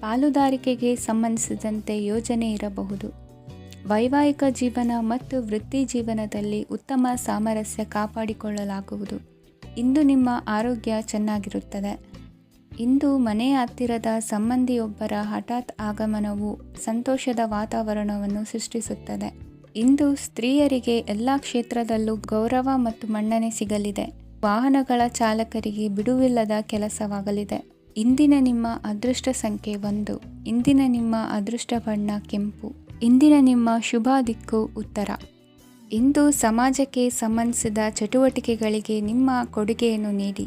[SPEAKER 1] ಪಾಲುದಾರಿಕೆಗೆ ಸಂಬಂಧಿಸಿದಂತೆ ಯೋಜನೆ ಇರಬಹುದು. ವೈವಾಹಿಕ ಜೀವನ ಮತ್ತು ವೃತ್ತಿ ಜೀವನದಲ್ಲಿ ಉತ್ತಮ ಸಾಮರಸ್ಯ ಕಾಪಾಡಿಕೊಳ್ಳಲಾಗುವುದು. ಇಂದು ನಿಮ್ಮ ಆರೋಗ್ಯ ಚೆನ್ನಾಗಿರುತ್ತದೆ. ಇಂದು ಮನೆಯ ಹತ್ತಿರದ ಸಂಬಂಧಿಯೊಬ್ಬರ ಹಠಾತ್ ಆಗಮನವು ಸಂತೋಷದ ವಾತಾವರಣವನ್ನು ಸೃಷ್ಟಿಸುತ್ತದೆ. ಇಂದು ಸ್ತ್ರೀಯರಿಗೆ ಎಲ್ಲ ಕ್ಷೇತ್ರದಲ್ಲೂ ಗೌರವ ಮತ್ತು ಮನ್ನಣೆ ಸಿಗಲಿದೆ. ವಾಹನಗಳ ಚಾಲಕರಿಗೆ ಬಿಡುವಿಲ್ಲದ ಕೆಲಸವಾಗಲಿದೆ. ಇಂದಿನ ನಿಮ್ಮ ಅದೃಷ್ಟ ಸಂಖ್ಯೆ 1. ಇಂದಿನ ನಿಮ್ಮ ಅದೃಷ್ಟ ಬಣ್ಣ ಕೆಂಪು. ಇಂದಿನ ನಿಮ್ಮ ಶುಭ ದಿಕ್ಕು ಉತ್ತರ. ಇಂದು ಸಮಾಜಕ್ಕೆ ಸಂಬಂಧಿಸಿದ ಚಟುವಟಿಕೆಗಳಿಗೆ ನಿಮ್ಮ ಕೊಡುಗೆಯನ್ನು ನೀಡಿ.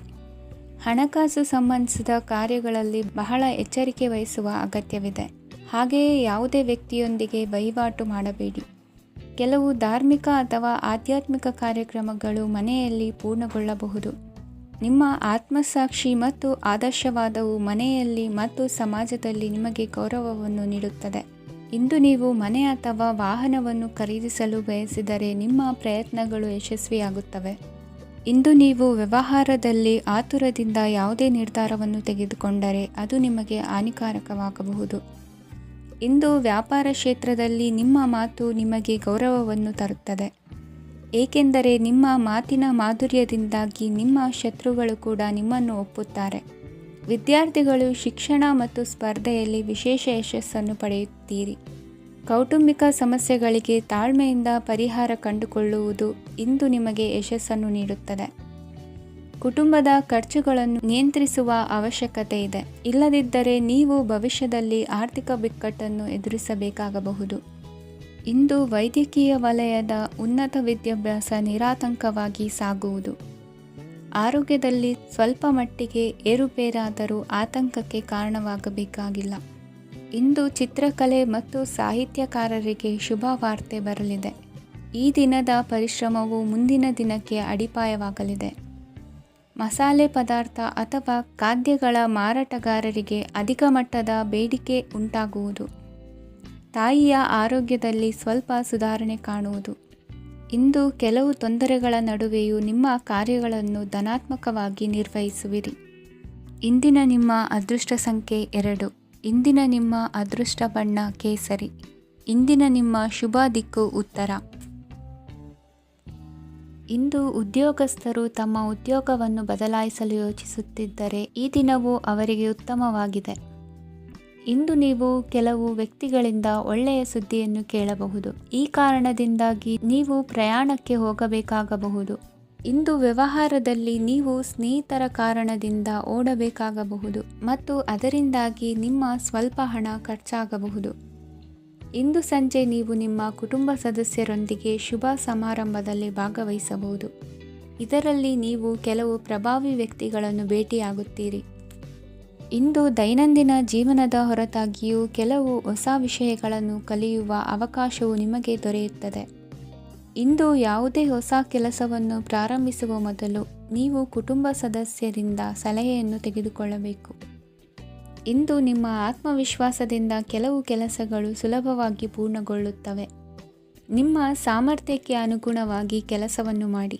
[SPEAKER 1] ಹಣಕಾಸು ಸಂಬಂಧಿಸಿದ ಕಾರ್ಯಗಳಲ್ಲಿ ಬಹಳ ಎಚ್ಚರಿಕೆ ವಹಿಸುವ ಅಗತ್ಯವಿದೆ. ಹಾಗೆಯೇ ಯಾವುದೇ ವ್ಯಕ್ತಿಯೊಂದಿಗೆ ವಹಿವಾಟು ಮಾಡಬೇಡಿ. ಕೆಲವು ಧಾರ್ಮಿಕ ಅಥವಾ ಆಧ್ಯಾತ್ಮಿಕ ಕಾರ್ಯಕ್ರಮಗಳು ಮನೆಯಲ್ಲಿ ಪೂರ್ಣಗೊಳ್ಳಬಹುದು. ನಿಮ್ಮ ಆತ್ಮಸಾಕ್ಷಿ ಮತ್ತು ಆದರ್ಶವಾದವು ಮನೆಯಲ್ಲಿ ಮತ್ತು ಸಮಾಜದಲ್ಲಿ ನಿಮಗೆ ಗೌರವವನ್ನು ನೀಡುತ್ತದೆ. ಇಂದು ನೀವು ಮನೆ ಅಥವಾ ವಾಹನವನ್ನು ಖರೀದಿಸಲು ಬಯಸಿದರೆ ನಿಮ್ಮ ಪ್ರಯತ್ನಗಳು ಯಶಸ್ವಿಯಾಗುತ್ತವೆ. ಇಂದು ನೀವು ವ್ಯವಹಾರದಲ್ಲಿ ಆತುರದಿಂದ ಯಾವುದೇ ನಿರ್ಧಾರವನ್ನು ತೆಗೆದುಕೊಂಡರೆ ಅದು ನಿಮಗೆ ಹಾನಿಕಾರಕವಾಗಬಹುದು. ಇಂದು ವ್ಯಾಪಾರ ಕ್ಷೇತ್ರದಲ್ಲಿ ನಿಮ್ಮ ಮಾತು ನಿಮಗೆ ಗೌರವವನ್ನು ತರುತ್ತದೆ, ಏಕೆಂದರೆ ನಿಮ್ಮ ಮಾತಿನ ಮಾಧುರ್ಯದಿಂದಾಗಿ ನಿಮ್ಮ ಶತ್ರುಗಳು ಕೂಡ ನಿಮ್ಮನ್ನು ಒಪ್ಪುತ್ತಾರೆ. ವಿದ್ಯಾರ್ಥಿಗಳು ಶಿಕ್ಷಣ ಮತ್ತು ಸ್ಪರ್ಧೆಯಲ್ಲಿ ವಿಶೇಷ ಯಶಸ್ಸನ್ನು ಪಡೆಯುತ್ತೀರಿ. ಕೌಟುಂಬಿಕ ಸಮಸ್ಯೆಗಳಿಗೆ ತಾಳ್ಮೆಯಿಂದ ಪರಿಹಾರ ಕಂಡುಕೊಳ್ಳುವುದು ಇಂದು ನಿಮಗೆ ಯಶಸ್ಸನ್ನು ನೀಡುತ್ತದೆ. ಕುಟುಂಬದ ಖರ್ಚುಗಳನ್ನು ನಿಯಂತ್ರಿಸುವ ಅವಶ್ಯಕತೆ ಇದೆ, ಇಲ್ಲದಿದ್ದರೆ ನೀವು ಭವಿಷ್ಯದಲ್ಲಿ ಆರ್ಥಿಕ ಬಿಕ್ಕಟ್ಟನ್ನು ಎದುರಿಸಬೇಕಾಗಬಹುದು. ಇಂದು ವೈದ್ಯಕೀಯ ವಲಯದ ಉನ್ನತ ವಿದ್ಯಾಭ್ಯಾಸ ನಿರಾತಂಕವಾಗಿ ಸಾಗುವುದು. ಆರೋಗ್ಯದಲ್ಲಿ ಸ್ವಲ್ಪ ಮಟ್ಟಿಗೆ ಏರುಪೇರಾದರೂ ಆತಂಕಕ್ಕೆ ಕಾರಣವಾಗಬೇಕಾಗಿಲ್ಲ. ಇಂದು ಚಿತ್ರಕಲೆ ಮತ್ತು ಸಾಹಿತ್ಯಕಾರರಿಗೆ ಶುಭ ವಾರ್ತೆ ಬರಲಿದೆ. ಈ ದಿನದ ಪರಿಶ್ರಮವು ಮುಂದಿನ ದಿನಕ್ಕೆ ಅಡಿಪಾಯವಾಗಲಿದೆ. ಮಸಾಲೆ ಪದಾರ್ಥ ಅಥವಾ ಖಾದ್ಯಗಳ ಮಾರಾಟಗಾರರಿಗೆ ಅಧಿಕ ಮಟ್ಟದ ಬೇಡಿಕೆ ಉಂಟಾಗುವುದು. ತಾಯಿಯ ಆರೋಗ್ಯದಲ್ಲಿ ಸ್ವಲ್ಪ ಸುಧಾರಣೆ ಕಾಣುವುದು. ಇಂದು ಕೆಲವು ತೊಂದರೆಗಳ ನಡುವೆಯೂ ನಿಮ್ಮ ಕಾರ್ಯಗಳನ್ನು ಧನಾತ್ಮಕವಾಗಿ ನಿರ್ವಹಿಸುವಿರಿ. ಇಂದಿನ ನಿಮ್ಮ ಅದೃಷ್ಟ ಸಂಖ್ಯೆ 2. ಇಂದಿನ ನಿಮ್ಮ ಅದೃಷ್ಟ ಬಣ್ಣ ಕೇಸರಿ. ಇಂದಿನ ನಿಮ್ಮ ಶುಭ ದಿಕ್ಕು ಉತ್ತರ. ಇಂದು ಉದ್ಯೋಗಸ್ಥರು ತಮ್ಮ ಉದ್ಯೋಗವನ್ನು ಬದಲಾಯಿಸಲು ಯೋಚಿಸುತ್ತಿದ್ದರೆ ಈ ದಿನವೂ ಅವರಿಗೆ ಉತ್ತಮವಾಗಿದೆ. ಇಂದು ನೀವು ಕೆಲವು ವ್ಯಕ್ತಿಗಳಿಂದ ಒಳ್ಳೆಯ ಸುದ್ದಿಯನ್ನು ಕೇಳಬಹುದು. ಈ ಕಾರಣದಿಂದಾಗಿ ನೀವು ಪ್ರಯಾಣಕ್ಕೆ ಹೋಗಬೇಕಾಗಬಹುದು. ಇಂದು ವ್ಯವಹಾರದಲ್ಲಿ ನೀವು ಸ್ನೇಹಿತರ ಕಾರಣದಿಂದ ಓಡಬೇಕಾಗಬಹುದು ಮತ್ತು ಅದರಿಂದಾಗಿ ನಿಮ್ಮ ಸ್ವಲ್ಪ ಹಣ ಖರ್ಚಾಗಬಹುದು. ಇಂದು ಸಂಜೆ ನೀವು ನಿಮ್ಮ ಕುಟುಂಬ ಸದಸ್ಯರೊಂದಿಗೆ ಶುಭ ಸಮಾರಂಭದಲ್ಲಿ ಭಾಗವಹಿಸಬಹುದು. ಇದರಲ್ಲಿ ನೀವು ಕೆಲವು ಪ್ರಭಾವಿ ವ್ಯಕ್ತಿಗಳನ್ನು ಭೇಟಿಯಾಗುತ್ತೀರಿ. ಇಂದು ದೈನಂದಿನ ಜೀವನದ ಹೊರತಾಗಿಯೂ ಕೆಲವು ಹೊಸ ವಿಷಯಗಳನ್ನು ಕಲಿಯುವ ಅವಕಾಶವು ನಿಮಗೆ ದೊರೆಯುತ್ತದೆ. ಇಂದು ಯಾವುದೇ ಹೊಸ ಕೆಲಸವನ್ನು ಪ್ರಾರಂಭಿಸುವ ಮೊದಲು ನೀವು ಕುಟುಂಬ ಸದಸ್ಯರಿಂದ ಸಲಹೆಯನ್ನು ತೆಗೆದುಕೊಳ್ಳಬೇಕು. ಇಂದು ನಿಮ್ಮ ಆತ್ಮವಿಶ್ವಾಸದಿಂದ ಕೆಲವು ಕೆಲಸಗಳು ಸುಲಭವಾಗಿ ಪೂರ್ಣಗೊಳ್ಳುತ್ತವೆ. ನಿಮ್ಮ ಸಾಮರ್ಥ್ಯಕ್ಕೆ ಅನುಗುಣವಾಗಿ ಕೆಲಸವನ್ನು ಮಾಡಿ.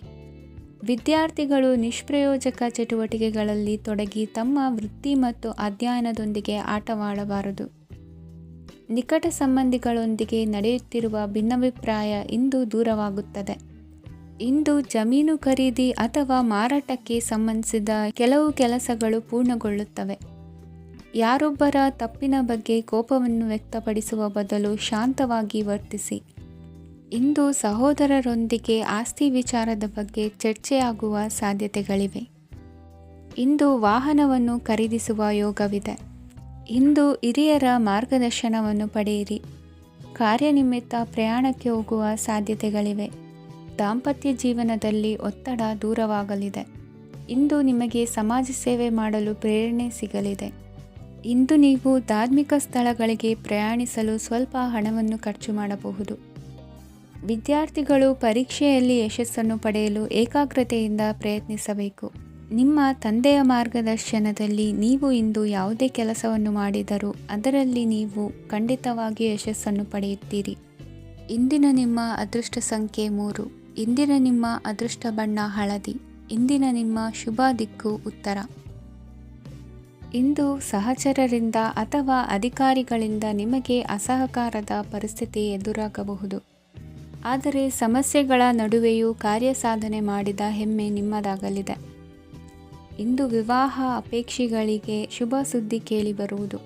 [SPEAKER 1] ವಿದ್ಯಾರ್ಥಿಗಳು ನಿಷ್ಪ್ರಯೋಜಕ ಚಟುವಟಿಕೆಗಳಲ್ಲಿ ತೊಡಗಿ ತಮ್ಮ ವೃತ್ತಿ ಮತ್ತು ಅಧ್ಯಯನದೊಂದಿಗೆ ಆಟವಾಡಬಾರದು. ನಿಕಟ ಸಂಬಂಧಿಗಳೊಂದಿಗೆ ನಡೆಯುತ್ತಿರುವ ಭಿನ್ನಾಭಿಪ್ರಾಯ ಇಂದು ದೂರವಾಗುತ್ತದೆ. ಇಂದು ಜಮೀನು ಖರೀದಿ ಅಥವಾ ಮಾರಾಟಕ್ಕೆ ಸಂಬಂಧಿಸಿದ ಕೆಲವು ಕೆಲಸಗಳು ಪೂರ್ಣಗೊಳ್ಳುತ್ತವೆ. ಯಾರೊಬ್ಬರ ತಪ್ಪಿನ ಬಗ್ಗೆ ಕೋಪವನ್ನು ವ್ಯಕ್ತಪಡಿಸುವ ಬದಲು ಶಾಂತವಾಗಿ ವರ್ತಿಸಿ. ಇಂದು ಸಹೋದರರೊಂದಿಗೆ ಆಸ್ತಿ ವಿಚಾರದ ಬಗ್ಗೆ ಚರ್ಚೆಯಾಗುವ ಸಾಧ್ಯತೆಗಳಿವೆ. ಇಂದು ವಾಹನವನ್ನು ಖರೀದಿಸುವ ಯೋಗವಿದೆ. ಇಂದು ಹಿರಿಯರ ಮಾರ್ಗದರ್ಶನವನ್ನು ಪಡೆಯಿರಿ. ಕಾರ್ಯನಿಮಿತ್ತ ಪ್ರಯಾಣಕ್ಕೆ ಹೋಗುವ ಸಾಧ್ಯತೆಗಳಿವೆ. ದಾಂಪತ್ಯ ಜೀವನದಲ್ಲಿ ಒತ್ತಡ ದೂರವಾಗಲಿದೆ. ಇಂದು ನಿಮಗೆ ಸಮಾಜ ಸೇವೆ ಮಾಡಲು ಪ್ರೇರಣೆ ಸಿಗಲಿದೆ. ಇಂದು ನೀವು ಧಾರ್ಮಿಕ ಸ್ಥಳಗಳಿಗೆ ಪ್ರಯಾಣಿಸಲು ಸ್ವಲ್ಪ ಹಣವನ್ನು ಖರ್ಚು ಮಾಡಬಹುದು. ವಿದ್ಯಾರ್ಥಿಗಳು ಪರೀಕ್ಷೆಯಲ್ಲಿ ಯಶಸ್ಸನ್ನು ಪಡೆಯಲು ಏಕಾಗ್ರತೆಯಿಂದ ಪ್ರಯತ್ನಿಸಬೇಕು. ನಿಮ್ಮ ತಂದೆಯ ಮಾರ್ಗದರ್ಶನದಲ್ಲಿ ನೀವು ಇಂದು ಯಾವುದೇ ಕೆಲಸವನ್ನು ಮಾಡಿದರೂ ಅದರಲ್ಲಿ ನೀವು ಖಂಡಿತವಾಗಿ ಯಶಸ್ಸನ್ನು ಪಡೆಯುತ್ತೀರಿ. ಇಂದಿನ ನಿಮ್ಮ ಅದೃಷ್ಟ ಸಂಖ್ಯೆ 3. ಇಂದಿನ ನಿಮ್ಮ ಅದೃಷ್ಟ ಬಣ್ಣ ಹಳದಿ. ಇಂದಿನ ನಿಮ್ಮ ಶುಭ ದಿಕ್ಕು ಉತ್ತರ. ಇಂದು ಸಹಚರರಿಂದ ಅಥವಾ ಅಧಿಕಾರಿಗಳಿಂದ ನಿಮಗೆ ಅಸಹಕಾರದ ಪರಿಸ್ಥಿತಿ ಎದುರಾಗಬಹುದು. ಆದರೆ ಸಮಸ್ಯೆಗಳ ನಡುವೆಯೂ ಕಾರ್ಯಸಾಧನೆ ಮಾಡಿದ ಹೆಮ್ಮೆ ನಿಮ್ಮದಾಗಲಿದೆ. ಇಂದು ವಿವಾಹ ಅಪೇಕ್ಷಿಗಳಿಗೆ ಶುಭ ಸುದ್ದಿ ಕೇಳಿಬರುವುದು.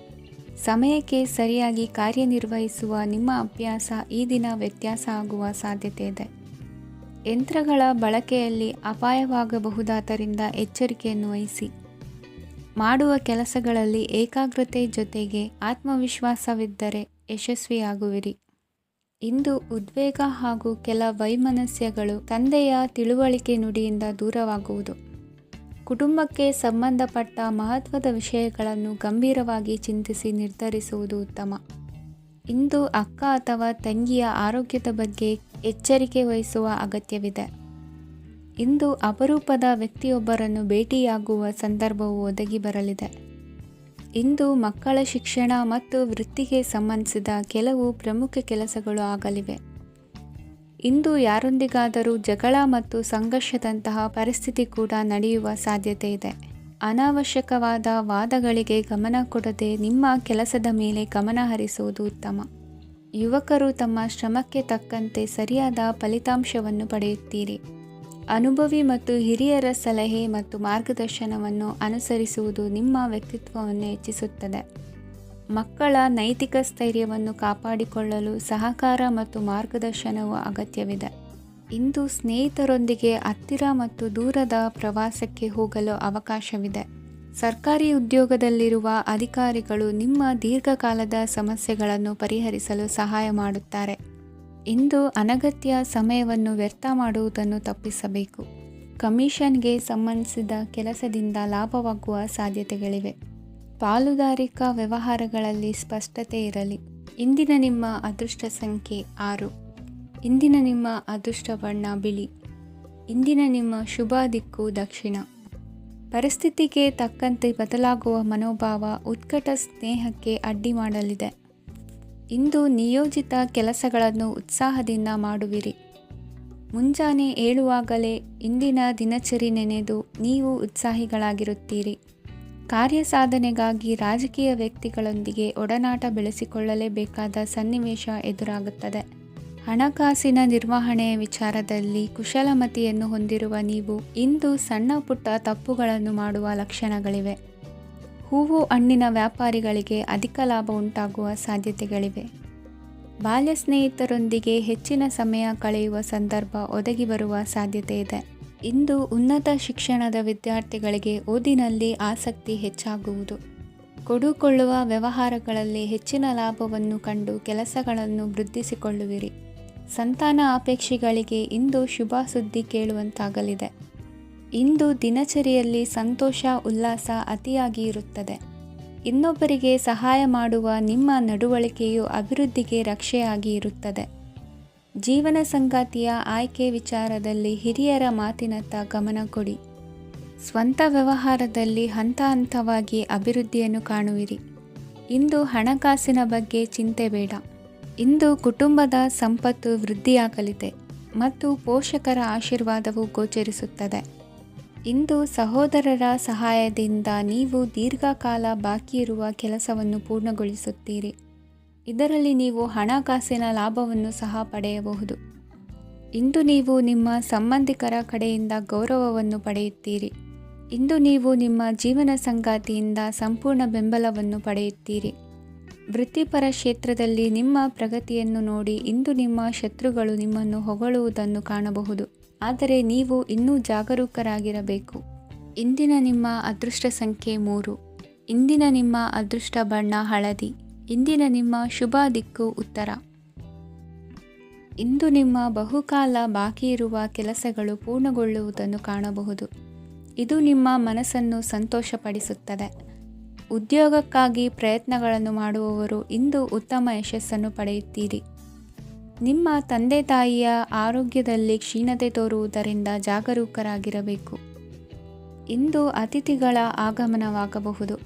[SPEAKER 1] ಸಮಯಕ್ಕೆ ಸರಿಯಾಗಿ ಕಾರ್ಯನಿರ್ವಹಿಸುವ ನಿಮ್ಮ ಅಭ್ಯಾಸ ಈ ದಿನ ವ್ಯತ್ಯಾಸ ಆಗುವ ಸಾಧ್ಯತೆ ಇದೆ. ಯಂತ್ರಗಳ ಬಳಕೆಯಲ್ಲಿ ಅಪಾಯವಾಗಬಹುದಾದ್ದರಿಂದ ಎಚ್ಚರಿಕೆಯನ್ನು ವಹಿಸಿ. ಮಾಡುವ ಕೆಲಸಗಳಲ್ಲಿ ಏಕಾಗ್ರತೆ ಜೊತೆಗೆ ಆತ್ಮವಿಶ್ವಾಸವಿದ್ದರೆ ಯಶಸ್ವಿಯಾಗುವಿರಿ. ಇಂದು ಉದ್ವೇಗ ಹಾಗೂ ಕೆಲ ವೈಮನಸ್ಯಗಳು ತಂದೆಯ ತಿಳುವಳಿಕೆ ನುಡಿಯಿಂದ ದೂರವಾಗುವುದು. ಕುಟುಂಬಕ್ಕೆ ಸಂಬಂಧಪಟ್ಟ ಮಹತ್ವದ ವಿಷಯಗಳನ್ನು ಗಂಭೀರವಾಗಿ ಚಿಂತಿಸಿ ನಿರ್ಧರಿಸುವುದು ಉತ್ತಮ. ಇಂದು ಅಕ್ಕ ಅಥವಾ ತಂಗಿಯ ಆರೋಗ್ಯದ ಬಗ್ಗೆ ಎಚ್ಚರಿಕೆ ವಹಿಸುವ ಅಗತ್ಯವಿದೆ. ಇಂದು ಅಪರೂಪದ ವ್ಯಕ್ತಿಯೊಬ್ಬರನ್ನು ಭೇಟಿಯಾಗುವ ಸಂದರ್ಭವು ಒದಗಿ ಬರಲಿದೆ. ಇಂದು ಮಕ್ಕಳ ಶಿಕ್ಷಣ ಮತ್ತು ವೃತ್ತಿಗೆ ಸಂಬಂಧಿಸಿದ ಕೆಲವು ಪ್ರಮುಖ ಕೆಲಸಗಳು ಆಗಲಿವೆ. ಇಂದು ಯಾರೊಂದಿಗಾದರೂ ಜಗಳ ಮತ್ತು ಸಂಘರ್ಷದಂತಹ ಪರಿಸ್ಥಿತಿ ಕೂಡ ನಡೆಯುವ ಸಾಧ್ಯತೆ ಇದೆ. ಅನಾವಶ್ಯಕವಾದ ವಾದಗಳಿಗೆ ಗಮನ ಕೊಡದೆ ನಿಮ್ಮ ಕೆಲಸದ ಮೇಲೆ ಗಮನ ಹರಿಸುವುದು ಉತ್ತಮ. ಯುವಕರು ತಮ್ಮ ಶ್ರಮಕ್ಕೆ ತಕ್ಕಂತೆ ಸರಿಯಾದ ಫಲಿತಾಂಶವನ್ನು ಪಡೆಯುತ್ತೀರಿ. ಅನುಭವಿ ಮತ್ತು ಹಿರಿಯರ ಸಲಹೆ ಮತ್ತು ಮಾರ್ಗದರ್ಶನವನ್ನು ಅನುಸರಿಸುವುದು ನಿಮ್ಮ ವ್ಯಕ್ತಿತ್ವವನ್ನು ಹೆಚ್ಚಿಸುತ್ತದೆ. ಮಕ್ಕಳ ನೈತಿಕ ಸ್ಥೈರ್ಯವನ್ನು ಕಾಪಾಡಿಕೊಳ್ಳಲು ಸಹಕಾರ ಮತ್ತು ಮಾರ್ಗದರ್ಶನವು ಅಗತ್ಯವಿದೆ. ಇಂದು ಸ್ನೇಹಿತರೊಂದಿಗೆ ಹತ್ತಿರ ಮತ್ತು ದೂರದ ಪ್ರವಾಸಕ್ಕೆ ಹೋಗಲು ಅವಕಾಶವಿದೆ. ಸರ್ಕಾರಿ ಉದ್ಯೋಗದಲ್ಲಿರುವ ಅಧಿಕಾರಿಗಳು ನಿಮ್ಮ ದೀರ್ಘಕಾಲದ ಸಮಸ್ಯೆಗಳನ್ನು ಪರಿಹರಿಸಲು ಸಹಾಯ ಮಾಡುತ್ತಾರೆ. ಇಂದು ಅನಗತ್ಯ ಸಮಯವನ್ನು ವ್ಯರ್ಥ ಮಾಡುವುದನ್ನು ತಪ್ಪಿಸಬೇಕು. ಕಮಿಷನ್ಗೆ ಸಂಬಂಧಿಸಿದ ಕೆಲಸದಿಂದ ಲಾಭವಾಗುವ ಸಾಧ್ಯತೆಗಳಿವೆ. ಪಾಲುದಾರಿಕಾ ವ್ಯವಹಾರಗಳಲ್ಲಿ ಸ್ಪಷ್ಟತೆ ಇರಲಿ. ಇಂದಿನ ನಿಮ್ಮ ಅದೃಷ್ಟ ಸಂಖ್ಯೆ 6. ಇಂದಿನ ನಿಮ್ಮ ಅದೃಷ್ಟ ಬಣ್ಣ ಬಿಳಿ. ಇಂದಿನ ನಿಮ್ಮ ಶುಭ ದಿಕ್ಕು ದಕ್ಷಿಣ. ಪರಿಸ್ಥಿತಿಗೆ ತಕ್ಕಂತೆ ಬದಲಾಗುವ ಮನೋಭಾವ ಉತ್ಕಟ ಸ್ನೇಹಕ್ಕೆ ಅಡ್ಡಿ ಮಾಡಲಿದೆ. ಇಂದು ನಿಯೋಜಿತ ಕೆಲಸಗಳನ್ನು ಉತ್ಸಾಹದಿಂದ ಮಾಡುವಿರಿ. ಮುಂಜಾನೆ ಏಳುವಾಗಲೇ ಇಂದಿನ ದಿನಚರಿ ನೆನೆದು ನೀವು ಉತ್ಸಾಹಿಗಳಾಗಿರುತ್ತೀರಿ. ಕಾರ್ಯಸಾಧನೆಗಾಗಿ ರಾಜಕೀಯ ವ್ಯಕ್ತಿಗಳೊಂದಿಗೆ ಒಡನಾಟ ಬೆಳೆಸಿಕೊಳ್ಳಲೇಬೇಕಾದ ಸನ್ನಿವೇಶ ಎದುರಾಗುತ್ತದೆ. ಹಣಕಾಸಿನ ನಿರ್ವಹಣೆಯ ವಿಚಾರದಲ್ಲಿ ಕುಶಲಮತಿಯನ್ನು ಹೊಂದಿರುವ ನೀವು ಇಂದು ಸಣ್ಣ ಪುಟ್ಟ ತಪ್ಪುಗಳನ್ನು ಮಾಡುವ ಲಕ್ಷಣಗಳಿವೆ. ಹೂವು ಹಣ್ಣಿನ ವ್ಯಾಪಾರಿಗಳಿಗೆ ಅಧಿಕ ಲಾಭ ಉಂಟಾಗುವ ಸಾಧ್ಯತೆಗಳಿವೆ. ಬಾಲ್ಯ ಸ್ನೇಹಿತರೊಂದಿಗೆ ಹೆಚ್ಚಿನ ಸಮಯ ಕಳೆಯುವ ಸಂದರ್ಭ ಒದಗಿ ಬರುವ ಸಾಧ್ಯತೆ ಇದೆ. ಇಂದು ಉನ್ನತ ಶಿಕ್ಷಣದ ವಿದ್ಯಾರ್ಥಿಗಳಿಗೆ ಓದಿನಲ್ಲಿ ಆಸಕ್ತಿ ಹೆಚ್ಚಾಗುವುದು. ಕೊಡುಕೊಳ್ಳುವ ವ್ಯವಹಾರಗಳಲ್ಲಿ ಹೆಚ್ಚಿನ ಲಾಭವನ್ನು ಕಂಡು ಕೆಲಸಗಳನ್ನು ವೃದ್ಧಿಸಿಕೊಳ್ಳುವಿರಿ. ಸಂತಾನ ಅಪೇಕ್ಷಿಗಳಿಗೆ ಇಂದು ಶುಭ ಸುದ್ದಿ ಕೇಳುವಂತಾಗಲಿದೆ. ಇಂದು ದಿನಚರಿಯಲ್ಲಿ ಸಂತೋಷ ಉಲ್ಲಾಸ ಅತಿಯಾಗಿ ಇರುತ್ತದೆ. ಇನ್ನೊಬ್ಬರಿಗೆ ಸಹಾಯ ಮಾಡುವ ನಿಮ್ಮ ನಡವಳಿಕೆಯು ಅಭಿವೃದ್ಧಿಗೆ ರಕ್ಷೆಯಾಗಿ ಇರುತ್ತದೆ. ಜೀವನ ಸಂಗಾತಿಯ ಆಯ್ಕೆ ವಿಚಾರದಲ್ಲಿ ಹಿರಿಯರ ಮಾತಿನತ್ತ ಗಮನ ಕೊಡಿ. ಸ್ವಂತ ವ್ಯವಹಾರದಲ್ಲಿ ಹಂತ ಹಂತವಾಗಿ ಅಭಿವೃದ್ಧಿಯನ್ನು ಕಾಣುವಿರಿ. ಇಂದು ಹಣಕಾಸಿನ ಬಗ್ಗೆ ಚಿಂತೆ ಬೇಡ. ಇಂದು ಕುಟುಂಬದ ಸಂಪತ್ತು ವೃದ್ಧಿಯಾಗಲಿದೆ ಮತ್ತು ಪೋಷಕರ ಆಶೀರ್ವಾದವು ಗೋಚರಿಸುತ್ತದೆ. ಇಂದು ಸಹೋದರರ ಸಹಾಯದಿಂದ ನೀವು ದೀರ್ಘಕಾಲ ಬಾಕಿ ಇರುವ ಕೆಲಸವನ್ನು ಪೂರ್ಣಗೊಳಿಸುತ್ತೀರಿ. ಇದರಲ್ಲಿ ನೀವು ಹಣಕಾಸಿನ ಲಾಭವನ್ನು ಸಹ ಪಡೆಯಬಹುದು. ಇಂದು ನೀವು ನಿಮ್ಮ ಸಂಬಂಧಿಕರ ಕಡೆಯಿಂದ ಗೌರವವನ್ನು ಪಡೆಯುತ್ತೀರಿ. ಇಂದು ನೀವು ನಿಮ್ಮ ಜೀವನ ಸಂಗಾತಿಯಿಂದ ಸಂಪೂರ್ಣ ಬೆಂಬಲವನ್ನು ಪಡೆಯುತ್ತೀರಿ. ವೃತ್ತಿಪರ ಕ್ಷೇತ್ರದಲ್ಲಿ ನಿಮ್ಮ ಪ್ರಗತಿಯನ್ನು ನೋಡಿ ಇಂದು ನಿಮ್ಮ ಶತ್ರುಗಳು ನಿಮ್ಮನ್ನು ಹೊಗಳುವುದನ್ನು ಕಾಣಬಹುದು. ಆದರೆ ನೀವು ಇನ್ನೂ ಜಾಗರೂಕರಾಗಿರಬೇಕು. ಇಂದಿನ ನಿಮ್ಮ ಅದೃಷ್ಟ ಸಂಖ್ಯೆ 3. ಇಂದಿನ ನಿಮ್ಮ ಅದೃಷ್ಟ ಬಣ್ಣ ಹಳದಿ. ಇಂದಿನ ನಿಮ್ಮ ಶುಭ ದಿಕ್ಕು ಉತ್ತರ. ಇಂದು ನಿಮ್ಮ ಬಹುಕಾಲ ಬಾಕಿ ಇರುವ ಕೆಲಸಗಳು ಪೂರ್ಣಗೊಳ್ಳುವುದನ್ನು ಕಾಣಬಹುದು. ಇದು ನಿಮ್ಮ ಮನಸ್ಸನ್ನು ಸಂತೋಷಪಡಿಸುತ್ತದೆ. ಉದ್ಯೋಗಕ್ಕಾಗಿ ಪ್ರಯತ್ನಗಳನ್ನು ಮಾಡುವವರು ಇಂದು ಉತ್ತಮ ಯಶಸ್ಸನ್ನು ಪಡೆಯುತ್ತೀರಿ. ನಿಮ್ಮ ತಂದೆ ತಾಯಿಯ ಆರೋಗ್ಯದಲ್ಲಿ ಕ್ಷೀಣತೆ ತೋರುವುದರಿಂದ ಜಾಗರೂಕರಾಗಿರಬೇಕು. ಇಂದು ಅತಿಥಿಗಳ ಆಗಮನವಾಗಬಹುದು.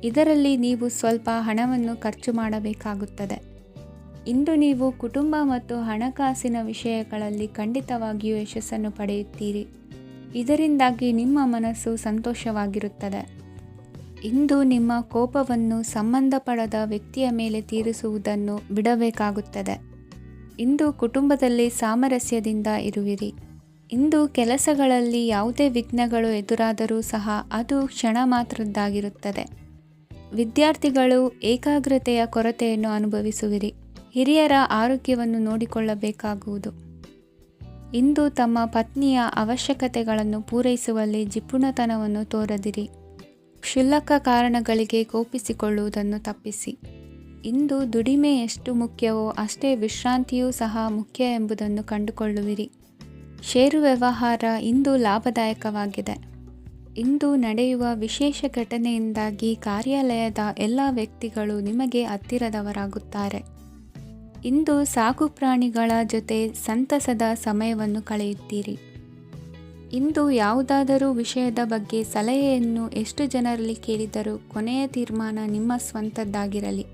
[SPEAKER 1] ಇದರಲ್ಲಿ ನೀವು ಸ್ವಲ್ಪ ಹಣವನ್ನು ಖರ್ಚು ಮಾಡಬೇಕಾಗುತ್ತದೆ. ಇಂದು ನೀವು ಕುಟುಂಬ ಮತ್ತು ಹಣಕಾಸಿನ ವಿಷಯಗಳಲ್ಲಿ ಖಂಡಿತವಾಗಿಯೂ ಯಶಸ್ಸನ್ನು ಪಡೆಯುತ್ತೀರಿ. ಇದರಿಂದಾಗಿ ನಿಮ್ಮ ಮನಸ್ಸು ಸಂತೋಷವಾಗಿರುತ್ತದೆ. ಇಂದು ನಿಮ್ಮ ಕೋಪವನ್ನು ಸಂಬಂಧಪಡದ ವ್ಯಕ್ತಿಯ ಮೇಲೆ ತೀರಿಸುವುದನ್ನು ಬಿಡಬೇಕಾಗುತ್ತದೆ. ಇಂದು ಕುಟುಂಬದಲ್ಲಿ ಸಾಮರಸ್ಯದಿಂದ ಇರುವಿರಿ. ಇಂದು ಕೆಲಸಗಳಲ್ಲಿ ಯಾವುದೇ ವಿಘ್ನಗಳು ಎದುರಾದರೂ ಸಹ ಅದು ಕ್ಷಣ ಮಾತ್ರದ್ದಾಗಿರುತ್ತದೆ. ವಿದ್ಯಾರ್ಥಿಗಳು ಏಕಾಗ್ರತೆಯ ಕೊರತೆಯನ್ನು ಅನುಭವಿಸುವಿರಿ. ಹಿರಿಯರ ಆರೋಗ್ಯವನ್ನು ನೋಡಿಕೊಳ್ಳಬೇಕಾಗುವುದು. ಇಂದು ತಮ್ಮ ಪತ್ನಿಯ ಅವಶ್ಯಕತೆಗಳನ್ನು ಪೂರೈಸುವಲ್ಲಿ ಜಿಪುಣತನವನ್ನು ತೋರದಿರಿ. ಕ್ಷುಲ್ಲಕ ಕಾರಣಗಳಿಗೆ ಕೋಪಿಸಿಕೊಳ್ಳುವುದನ್ನು ತಪ್ಪಿಸಿ. ಇಂದು ದುಡಿಮೆ ಎಷ್ಟು ಮುಖ್ಯವೋ ಅಷ್ಟೇ ವಿಶ್ರಾಂತಿಯೂ ಸಹ ಮುಖ್ಯ ಎಂಬುದನ್ನು ಕಂಡುಕೊಳ್ಳುವಿರಿ. ಷೇರು ವ್ಯವಹಾರ ಇಂದು ಲಾಭದಾಯಕವಾಗಿದೆ. ಇಂದು ನಡೆಯುವ ವಿಶೇಷ ಘಟನೆಯಿಂದಾಗಿ ಕಾರ್ಯಾಲಯದ ಎಲ್ಲ ವ್ಯಕ್ತಿಗಳು ನಿಮಗೆ ಹತ್ತಿರದವರಾಗುತ್ತಾರೆ. ಇಂದು ಸಾಕು ಪ್ರಾಣಿಗಳ ಜೊತೆ ಸಂತಸದ ಸಮಯವನ್ನು ಕಳೆಯುತ್ತೀರಿ. ಇಂದು ಯಾವುದಾದರೂ ವಿಷಯದ ಬಗ್ಗೆ ಸಲಹೆಯನ್ನು ಎಷ್ಟು ಜನರಲ್ಲಿ ಕೇಳಿದರೂ ಕೊನೆಯ ತೀರ್ಮಾನ ನಿಮ್ಮ ಸ್ವಂತದ್ದಾಗಿರಲಿ.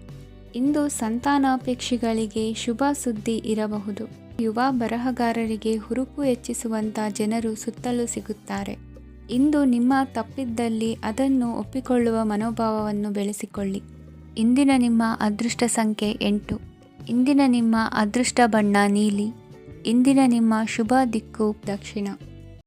[SPEAKER 1] ಇಂದು ಸಂತಾನಾಪೇಕ್ಷಿಗಳಿಗೆ ಶುಭ ಸುದ್ದಿ ಇರಬಹುದು. ಯುವ ಬರಹಗಾರರಿಗೆ ಹುರುಪು ಹೆಚ್ಚಿಸುವಂಥ ಜನರು ಸುತ್ತಲೂ ಸಿಗುತ್ತಾರೆ. ಇಂದು ನಿಮ್ಮ ತಪ್ಪಿದ್ದಲ್ಲಿ ಅದನ್ನು ಒಪ್ಪಿಕೊಳ್ಳುವ ಮನೋಭಾವವನ್ನು ಬೆಳೆಸಿಕೊಳ್ಳಿ. ಇಂದಿನ ನಿಮ್ಮ ಅದೃಷ್ಟ ಸಂಖ್ಯೆ 8. ಇಂದಿನ ನಿಮ್ಮ ಅದೃಷ್ಟ ಬಣ್ಣ ನೀಲಿ. ಇಂದಿನ ನಿಮ್ಮ ಶುಭ ದಿಕ್ಕು ದಕ್ಷಿಣ.